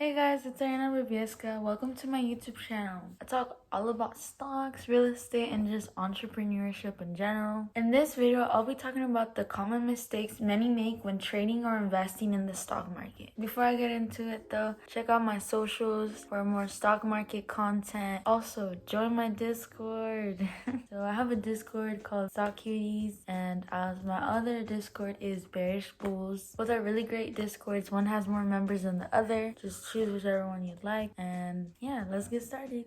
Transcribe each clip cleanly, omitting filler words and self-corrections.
Hey guys, it's Ariana Rubieska. Welcome to my YouTube channel. I talk all about stocks, real estate, and just entrepreneurship in general. In this video, I'll be talking about the common mistakes many make when trading or investing in the stock market. Before I get into it though, check out my socials for more stock market content. Also, join my Discord. So I have a Discord called Stock Cuties, and my other Discord is Bearish Bulls. Both are really great Discords. One has more members than the other. Just choose whichever one you'd like, and yeah, let's get started.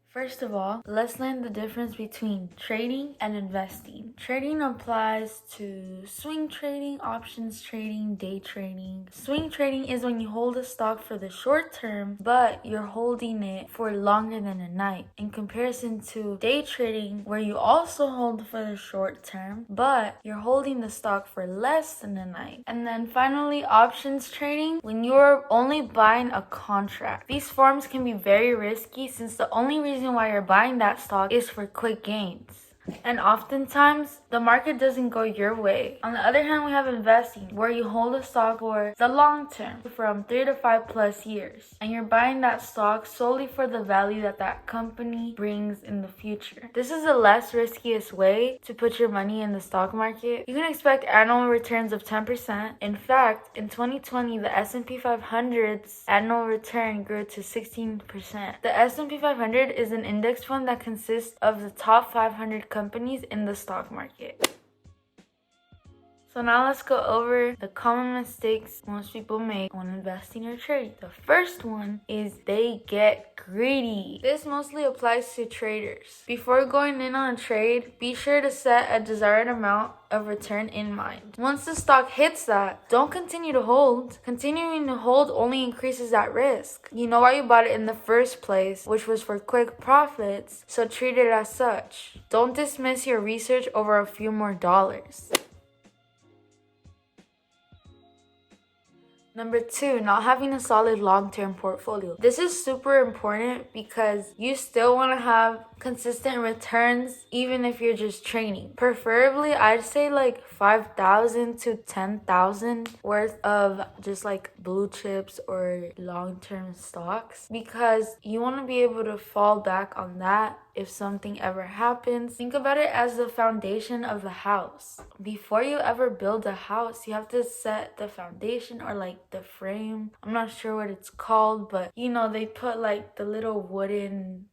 First of all, let's learn the difference between trading and investing. Trading applies to swing trading, options trading, day trading. Swing trading is when you hold a stock for the short term, but you're holding it for longer than a night. In comparison to day trading, where you also hold for the short term, but you're holding the stock for less than a night. And then finally, options trading, when you're only buying a contract. These forms can be very risky since the only reason why you're buying that stock is for quick gains. And oftentimes, the market doesn't go your way. On the other hand, we have investing, where you hold a stock for the long term, from 3 to 5 plus years. And you're buying that stock solely for the value that that company brings in the future. This is the less riskiest way to put your money in the stock market. You can expect annual returns of 10%. In fact, in 2020, the S&P 500's annual return grew to 16%. The S&P 500 is an index fund that consists of the top 500 companies in the stock market. So now let's go over the common mistakes most people make when investing or trading. The first one is they get greedy. This mostly applies to traders. Before going in on a trade, be sure to set a desired amount of return in mind. Once the stock hits that, don't continue to hold. Continuing to hold only increases that risk. You know why you bought it in the first place, which was for quick profits, so treat it as such. Don't dismiss your research over a few more dollars. Number 2, not having a solid long-term portfolio. This is super important because you still want to have consistent returns even if you're just trading. Preferably, I'd say like 5,000 to 10,000 worth of just like blue chips or long-term stocks, because you want to be able to fall back on that if something ever happens. Think about it as the foundation of the house. Before you ever build a house, you have to set the foundation, or like the frame. I'm not sure what it's called, but you know, they put like the little wooden,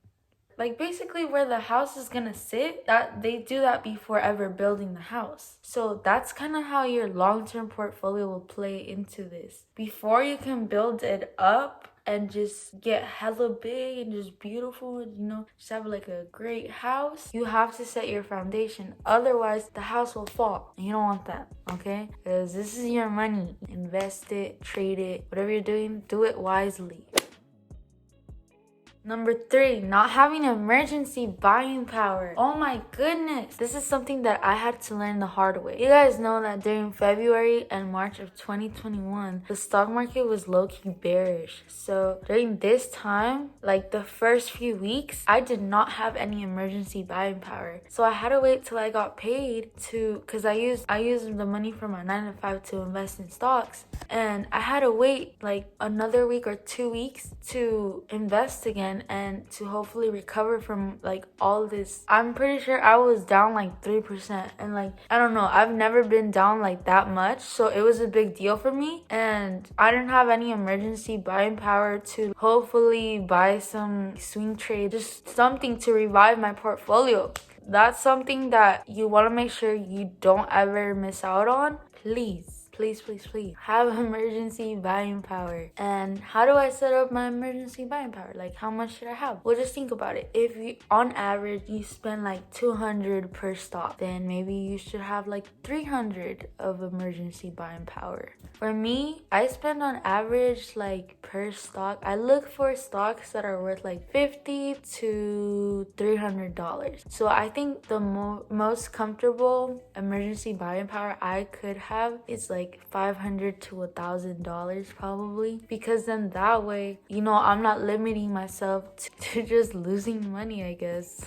like basically where the house is gonna sit, that they do that before ever building the house. So that's kind of how your long-term portfolio will play into this. Before you can build it up and just get hella big and just beautiful, you know, just have like a great house, you have to set your foundation. Otherwise, the house will fall, and you don't want that, okay? Because this is your money. Invest it, trade it, whatever you're doing, do it wisely. Number 3, not having emergency buying power. Oh my goodness. This is something that I had to learn the hard way. You guys know that during February and March of 2021, the stock market was low-key bearish. So during this time, like the first few weeks, I did not have any emergency buying power. So I had to wait till I got paid because I used the money from my 9 to 5 to invest in stocks. And I had to wait like another week or 2 weeks to invest again and to hopefully recover from like all this. I'm pretty sure I was down like 3%, and like I don't know, I've never been down like that much, so it was a big deal for me. And I didn't have any emergency buying power to hopefully buy some swing trade, just something to revive my portfolio. That's something that you want to make sure you don't ever miss out on. Please have emergency buying power. And how do I set up my emergency buying power? Like, how much should I have? Well, just think about it. If you, on average, you spend like 200 per stock, then maybe you should have like 300 of emergency buying power. For me, I spend on average like per stock, I look for stocks that are worth like $50 to $300. So I think the most comfortable emergency buying power I could have is like $500 to $1,000 probably, because then that way, you know, I'm not limiting myself to just losing money, I guess.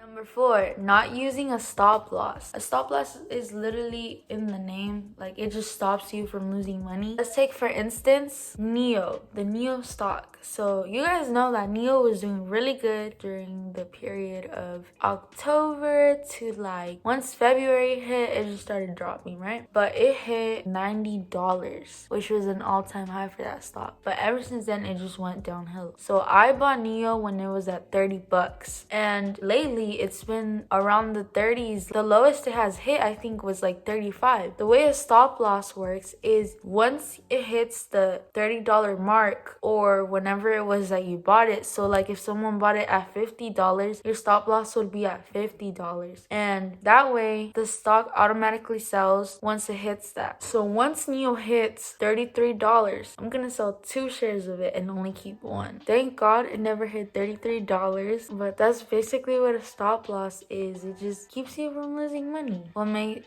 Number 4, not using a stop loss. A stop loss is literally in the name, like it just stops you from losing money. Let's take for instance Neo, the Neo stock. So you guys know that Neo was doing really good during the period of October to like once February hit, it just started dropping, right? But it hit $90, which was an all-time high for that stock. But ever since then, it just went downhill. So I bought Neo when it was at $30, and lately it's been around the 30s. The lowest it has hit, I think, was like 35. The way a stop loss works is once it hits the $30 mark, or whenever it was that you bought it. So like if someone bought it at $50, your stop loss would be at $50. And that way the stock automatically sells once it hits that. So once Neo hits $33, I'm gonna sell 2 shares of it and only keep 1. Thank God it never hit $33, but that's basically what a stop loss is. It just keeps you from losing money.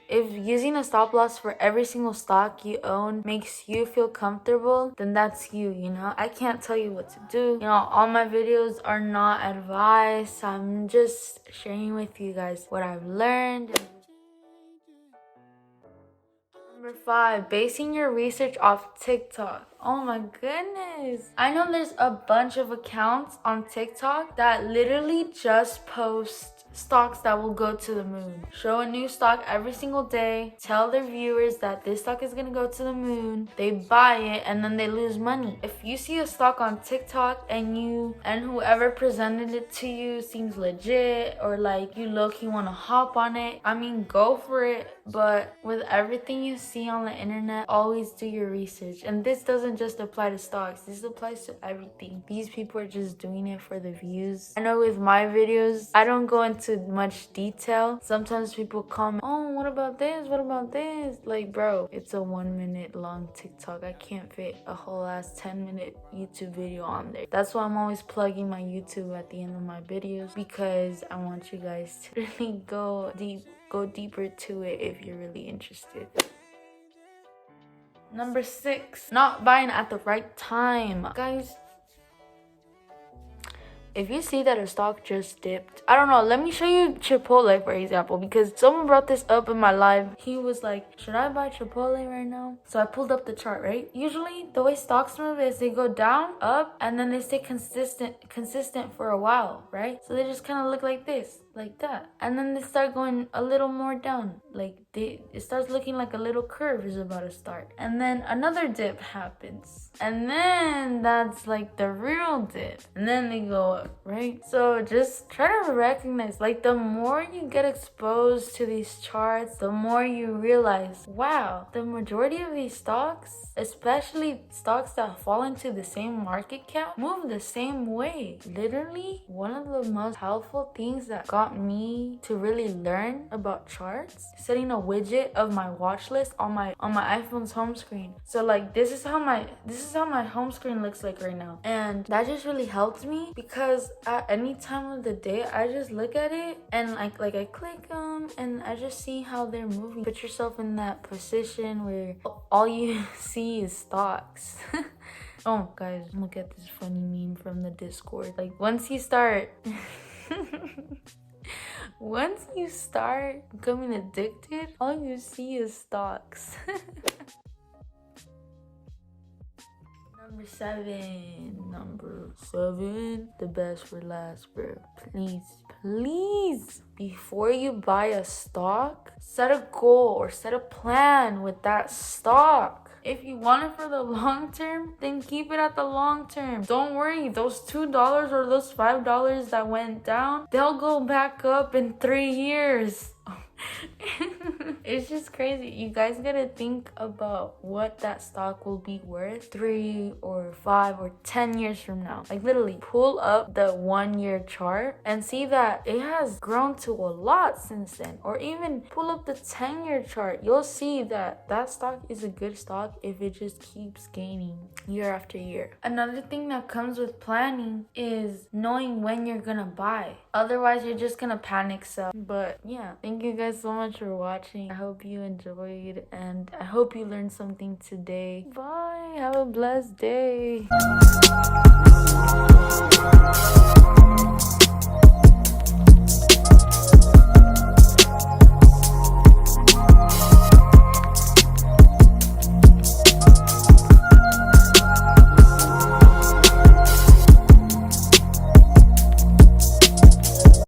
If using a stop loss for every single stock you own makes you feel comfortable, then that's you, you know? I can't tell you what to do. You know, all my videos are not advice. I'm just sharing with you guys what I've learned. Number 5, basing your research off TikTok. Oh my goodness. I know there's a bunch of accounts on TikTok that literally just post stocks that will go to the moon. Show a new stock every single day. Tell their viewers that this stock is gonna go to the moon. They buy it and then they lose money. If you see a stock on TikTok and whoever presented it to you seems legit, or like you low-key wanna hop on it, I mean, go for it. But with everything you see on the internet, always do your research. And this doesn't just apply to stocks. This applies to everything. These people are just doing it for the views. I know with my videos, I don't go into much detail. Sometimes people comment, oh, what about this? What about this? Like, bro, it's a 1 minute long TikTok. I can't fit a whole ass 10-minute YouTube video on there. That's why I'm always plugging my YouTube at the end of my videos, because I want you guys to really go deeper to it if you're really interested. Number 6, not buying at the right time. Guys, if you see that a stock just dipped, I don't know, let me show you Chipotle, for example, because someone brought this up in my live. He was like, should I buy Chipotle right now? So I pulled up the chart, right? Usually the way stocks move is they go down, up, and then they stay consistent for a while, right? So they just kind of look like this, like that. And then they start going a little more down, like it starts looking like a little curve is about to start. And then another dip happens. And then that's like the real dip. And then they go up, right? So just try to recognize, like, the more you get exposed to these charts, the more you realize, wow, the majority of these stocks, especially stocks that fall into the same market cap, move the same way. Literally, one of the most helpful things that got me to really learn about charts, setting a widget of my watch list on my iPhone's home screen. So like this is how my home screen looks like right now, and that just really helped me, because at any time of the day I just look at it and like I click them and I just see how they're moving. Put yourself in that position where all you see is stocks. Oh guys, look at this funny meme from the Discord. Like once you start becoming addicted, all you see is stocks. Number seven, the best for last, bro. Please, before you buy a stock, set a goal or set a plan with that stock. If you want it for the long term, then keep it at the long term. Don't worry, those $2 or those $5 that went down, they'll go back up in 3 years. It's just crazy. You guys gotta think about what that stock will be worth 3 or 5 or 10 years from now. Like literally pull up the 1-year chart and see that it has grown to a lot since then. Or even pull up the 10-year chart. You'll see that that stock is a good stock if it just keeps gaining year after year. Another thing that comes with planning is knowing when you're gonna buy. Otherwise you're just gonna panic sell. But yeah, thank you guys so much for watching. I hope you enjoyed and I hope you learned something today. Bye. Have a blessed day.